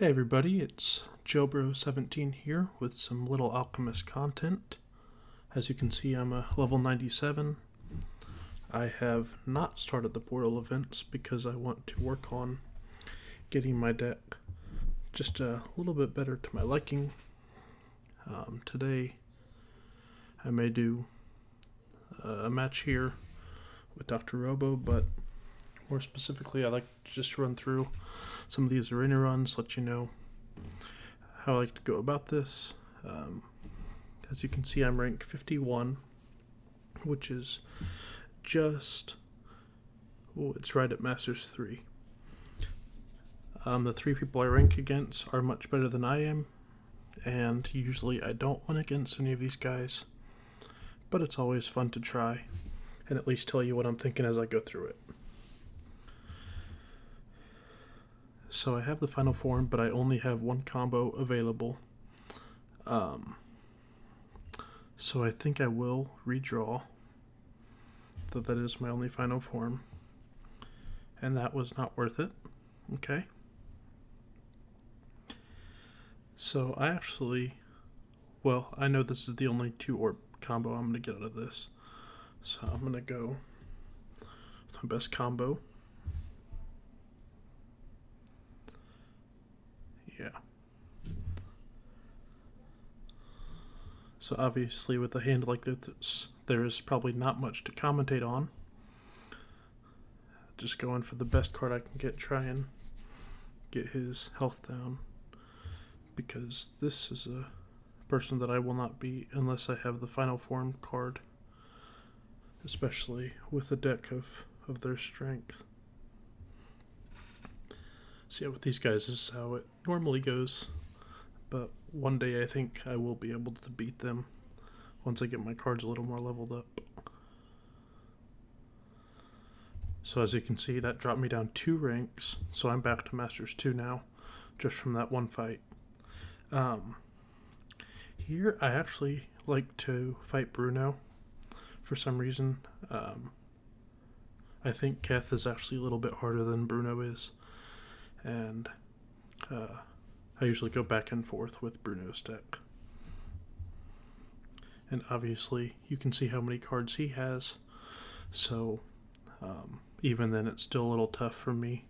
Hey everybody, it's Joebro17 here with some little Alchemist content. As you can see, I'm a level 97. I have not started the portal events because I want to work on getting my deck just a little bit better to my liking. Today I may do a match here with Dr. Robo, but more specifically I like to just run through some of these arena runs, let you know how I like to go about this. As you can see, I'm rank 51, which is just, it's right at Masters 3. The three people I rank against are much better than I am, and usually I don't win against any of these guys, but it's always fun to try and at least tell you what I'm thinking as I go through it. So I have the final form, but I only have one combo available. So I think I will redraw, though that is my only final form. And that was not worth it. Okay. So I know this is the only 2 orb combo I'm going to get out of this. So I'm going to go with my best combo. Yeah. So obviously with a hand like this, there is probably not much to commentate on. Just going for the best card I can get, try and get his health down. Because this is a person that I will not beat unless I have the final form card. Especially with a deck of their strength. So yeah, with these guys, this is how it normally goes. But one day I think I will be able to beat them once I get my cards a little more leveled up. So as you can see, that dropped me down 2 ranks. So I'm back to Masters 2 now, just from that one fight. Here I actually like to fight Bruno for some reason. I think Keth is actually a little bit harder than Bruno is. And I usually go back and forth with Bruno's deck. And obviously you can see how many cards he has. So even then it's still a little tough for me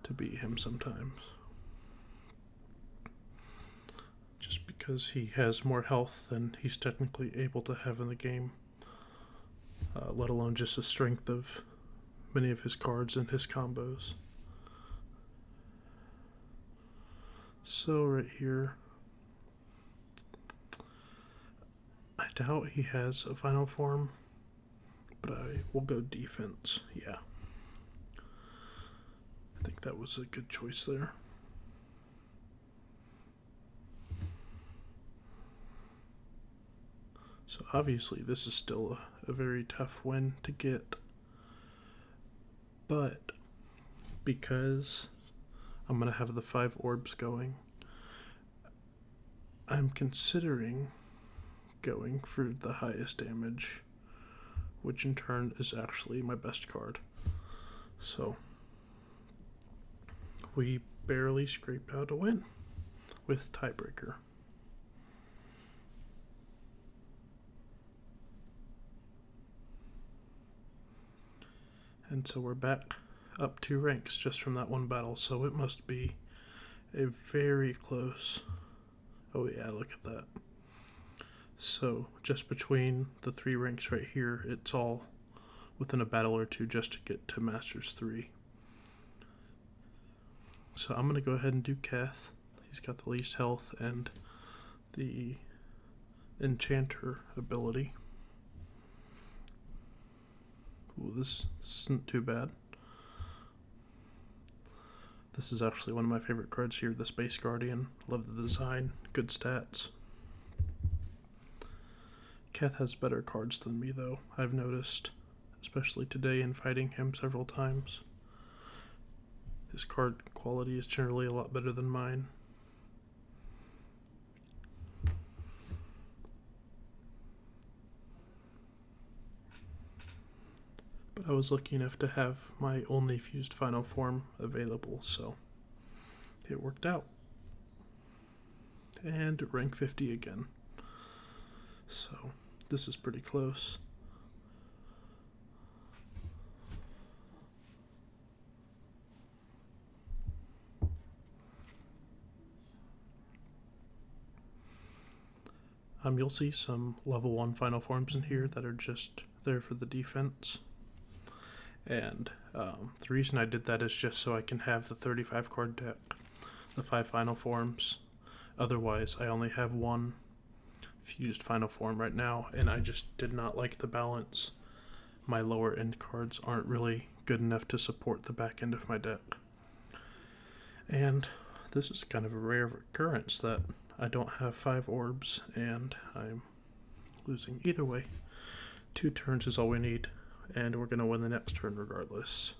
to beat him sometimes. Just because he has more health than he's technically able to have in the game. Let alone just the strength of many of his cards and his combos. So right here, I doubt he has a final form, but I will go defense. Yeah, I think that was a good choice there. So obviously this is still a very tough win to get, but because I'm going to have the 5 orbs going, I'm considering going for the highest damage, which in turn is actually my best card. So we barely scraped out a win with tiebreaker. And so we're back up 2 ranks just from that one battle, so it must be a very close. Oh yeah, look at that. So just between the 3 ranks right here, it's all within a battle or 2 just to get to Masters 3. So I'm going to go ahead and do Keth. He's got the least health and the Enchanter ability. Ooh, this isn't too bad. This is actually one of my favorite cards here, the Space Guardian. Love the design, good stats. Keth has better cards than me though, I've noticed, especially today in fighting him several times. His card quality is generally a lot better than mine. But I was lucky enough to have my only fused final form available, so it worked out. And rank 50 again. So this is pretty close. You'll see some level 1 final forms in here that are just there for the defense. And the reason I did that is just so I can have the 35 card deck, the 5 final forms. Otherwise, I only have 1 fused final form right now, and I just did not like the balance. My lower end cards aren't really good enough to support the back end of my deck. And this is kind of a rare occurrence that I don't have 5 orbs, and I'm losing either way. 2 turns is all we need, and we're going to win the next turn regardless.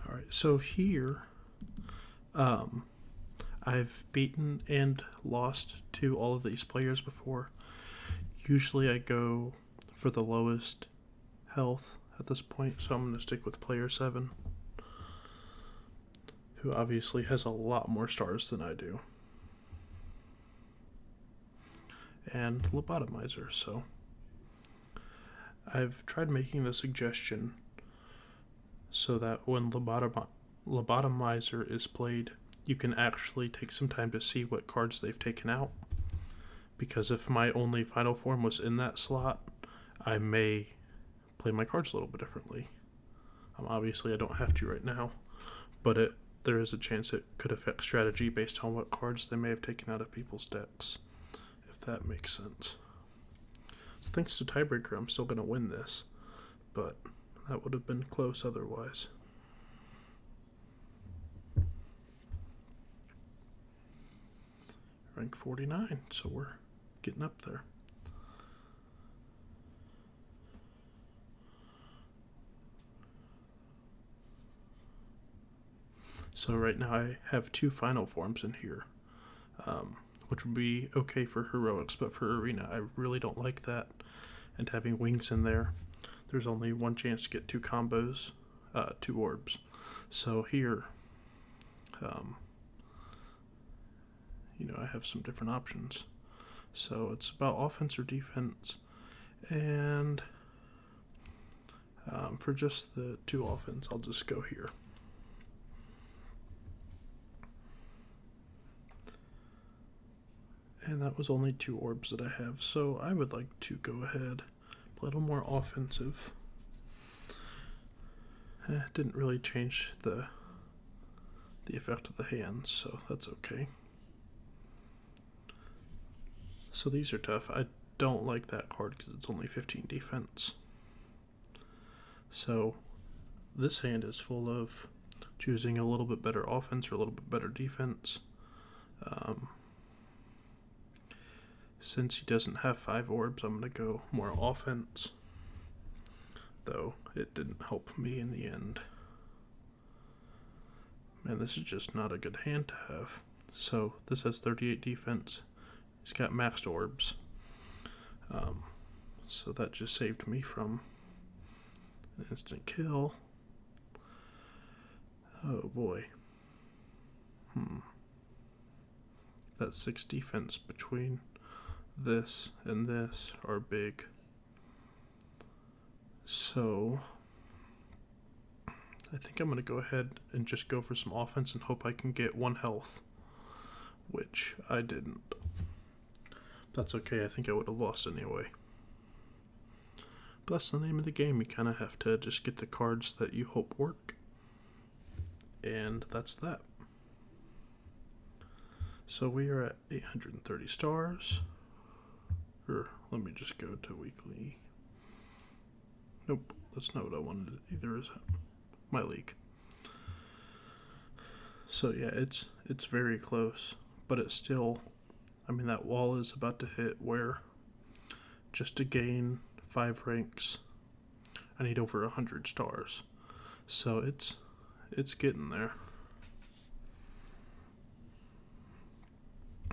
Alright, so here, I've beaten and lost to all of these players before. Usually I go for the lowest health at this point, so I'm going to stick with player 7, who obviously has a lot more stars than I do. And lobotomizer, so I've tried making the suggestion so that when lobotomizer is played, you can actually take some time to see what cards they've taken out. Because if my only final form was in that slot, I may play my cards a little bit differently. Obviously, I don't have to right now, but there is a chance it could affect strategy based on what cards they may have taken out of people's decks, if that makes sense. So thanks to tiebreaker, I'm still going to win this, but that would have been close otherwise. Rank 49, so we're getting up there. So right now I have 2 final forms in here, which would be okay for heroics, but for arena I really don't like that. And having wings in there, there's only 1 chance to get 2 combos, 2 orbs. So here, I have some different options. So it's about offense or defense, and for just the 2 offense, I'll just go here. And that was only 2 orbs that I have, so I would like to go ahead, play a little more offensive. Didn't really change the effect of the hands, so that's okay. So these are tough. I don't like that card because it's only 15 defense. So this hand is full of choosing a little bit better offense or a little bit better defense. Since he doesn't have 5 orbs, I'm going to go more offense, though it didn't help me in the end. Man, this is just not a good hand to have. So this has 38 defense. He's got maxed orbs. So that just saved me from an instant kill. Oh boy. That 6 defense between this and this are big. So I think I'm going to go ahead and just go for some offense and hope I can get 1 health, which I didn't. That's okay, I think I would have lost anyway. But that's the name of the game. You kind of have to just get the cards that you hope work. And that's that. So we are at 830 stars. Or let me just go to weekly. Nope, that's not what I wanted either, is it? My league. So yeah, it's very close, but it's still, that wall is about to hit where just to gain 5 ranks, I need over 100 stars. So it's getting there.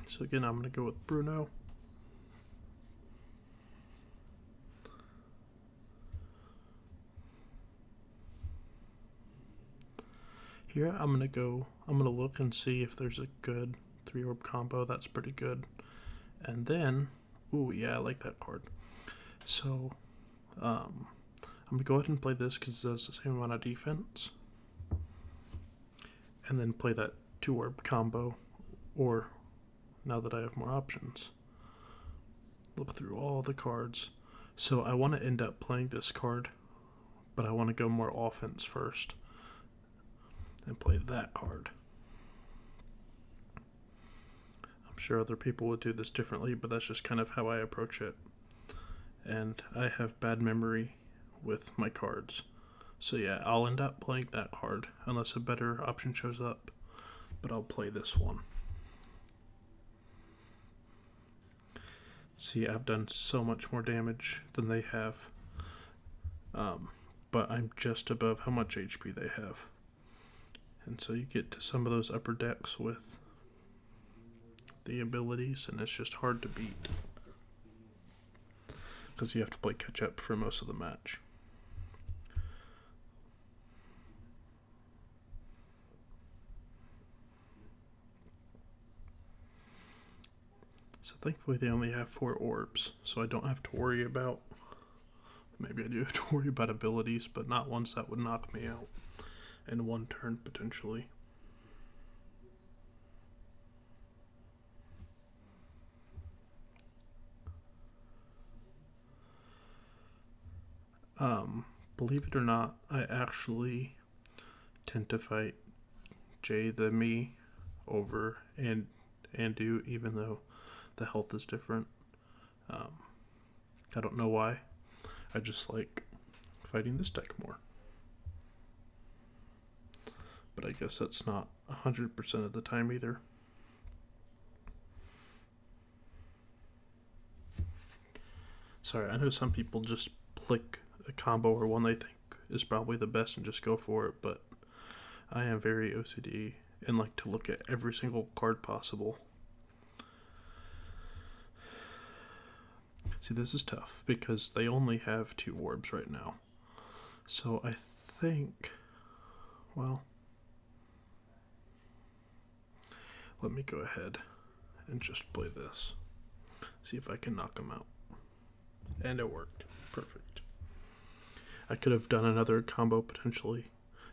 So again, I'm going to go with Bruno. Here I'm going to look and see if there's a good 3-orb combo. That's pretty good. And then, ooh, yeah, I like that card. So, I'm going to go ahead and play this because it does the same amount of defense. And then play that 2-orb combo, or now that I have more options. Look through all the cards. So I want to end up playing this card, but I want to go more offense first and play that card. I'm sure other people would do this differently, but that's just kind of how I approach it. And I have bad memory with my cards. So yeah, I'll end up playing that card unless a better option shows up, but I'll play this one. See, I've done so much more damage than they have, but I'm just above how much HP they have. And so you get to some of those upper decks with the abilities, and it's just hard to beat because you have to play catch up for most of the match. So thankfully they only have 4 orbs, so I don't have to worry about, maybe I do have to worry about abilities, but not ones that would knock me out in one turn potentially. Believe it or not, I actually tend to fight Jay the me over Andu, even though the health is different. I don't know why. I just like fighting this deck more. But I guess that's not 100% of the time either. Sorry, I know some people just pick a combo or one they think is probably the best and just go for it, but I am very OCD and like to look at every single card possible. See, this is tough because they only have 2 orbs right now. So I think, well, let me go ahead and just play this. See if I can knock them out. And it worked. Perfect. I could have done another combo potentially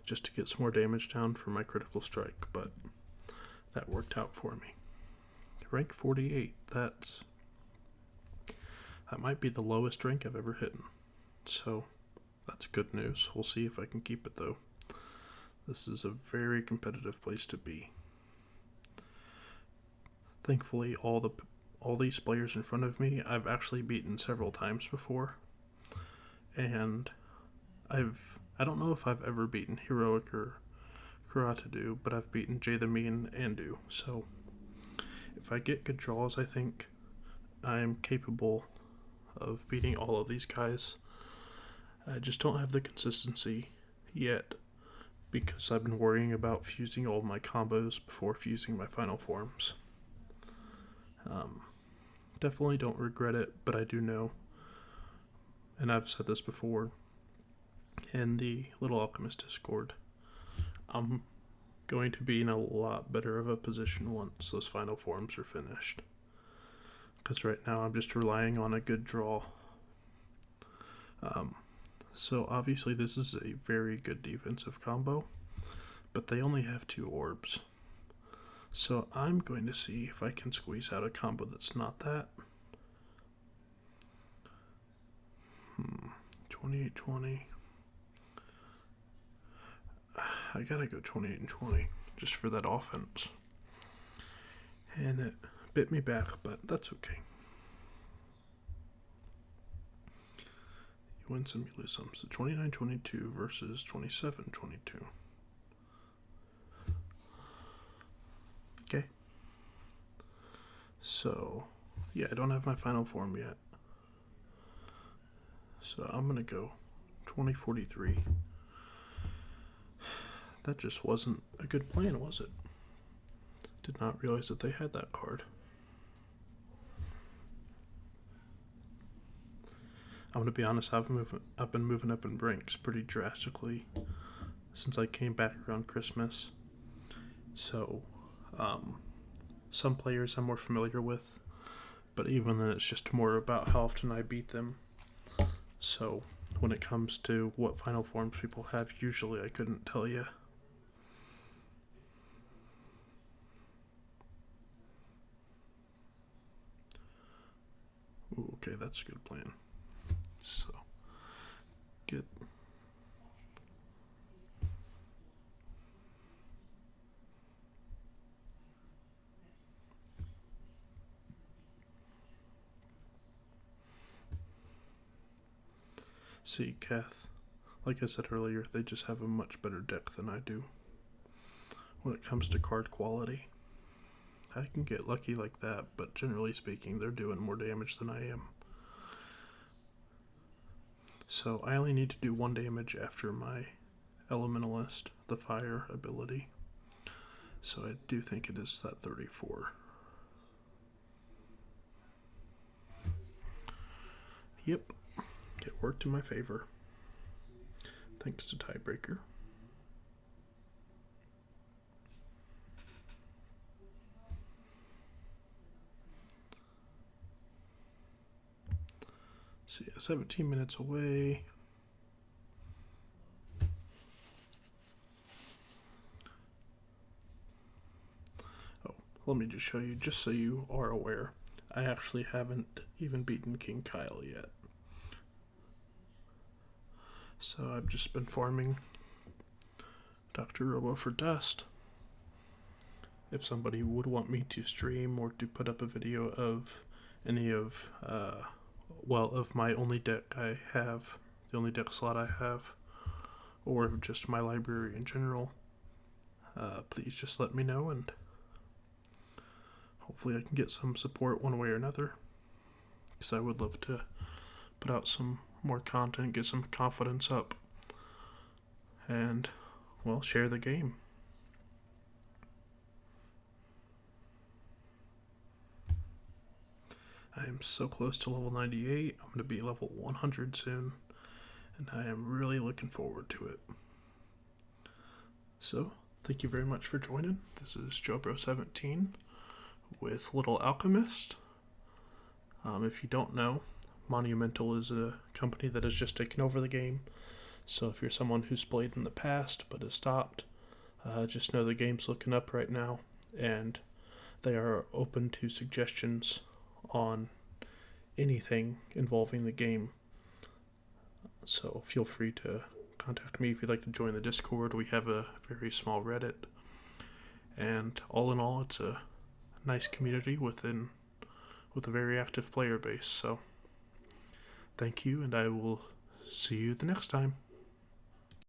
just to get some more damage down for my critical strike, but that worked out for me. Rank 48, that might be the lowest rank I've ever hit. So that's good news. We'll see if I can keep it though. This is a very competitive place to be. Thankfully, all these players in front of me I've actually beaten several times before, and I don't know if I've ever beaten Heroic or Kuratadu, but I've beaten Jay the Me and Andu. So if I get good draws, I think I'm capable of beating all of these guys. I just don't have the consistency yet because I've been worrying about fusing all of my combos before fusing my final forms. Definitely don't regret it, but I do know, and I've said this before in the Little Alchemist Discord, I'm going to be in a lot better of a position once those final forms are finished. Because right now I'm just relying on a good draw. So obviously this is a very good defensive combo, but they only have 2 orbs. So I'm going to see if I can squeeze out a combo that's not that. 28-20. I gotta go 28 and 20 just for that offense. And it bit me back, but that's okay. You win some, you lose some. So 29-22 versus 27-22. Okay. So, yeah, I don't have my final form yet. So I'm going to go 2043. That just wasn't a good plan, was it? Did not realize that they had that card. I'm going to be honest, I've been moving up in ranks pretty drastically since I came back around Christmas. So, some players I'm more familiar with, but even then it's just more about how often I beat them. So, when it comes to what final forms people have, usually I couldn't tell you. Ooh, okay, that's a good plan. So, get... See, Kath, like I said earlier, they just have a much better deck than I do. When it comes to card quality, I can get lucky like that, but generally speaking, they're doing more damage than I am. So I only need to do 1 damage after my Elementalist, the fire ability. So I do think it is that 34. Yep, it worked in my favor. Thanks to Tiebreaker. See, 17 minutes away. Oh, let me just show you, just so you are aware. I actually haven't even beaten King Kyle yet. So I've just been farming Dr. Robo for dust. If somebody would want me to stream or to put up a video of any of of my only deck I have, the only deck slot I have, or just my library in general, please just let me know, and hopefully I can get some support one way or another, because I would love to put out some more content, get some confidence up, and, well, share the game. I am so close to level 98. I'm going to be level 100 soon, and I am really looking forward to it. So, thank you very much for joining. This is Joebro17 with Little Alchemist. If you don't know, Monumental is a company that has just taken over the game. So if you're someone who's played in the past but has stopped, just know the game's looking up right now, and they are open to suggestions on anything involving the game. So feel free to contact me if you'd like to join the Discord. We have a very small Reddit, and all in all, it's a nice community with a very active player base. So thank you, and I will see you the next time.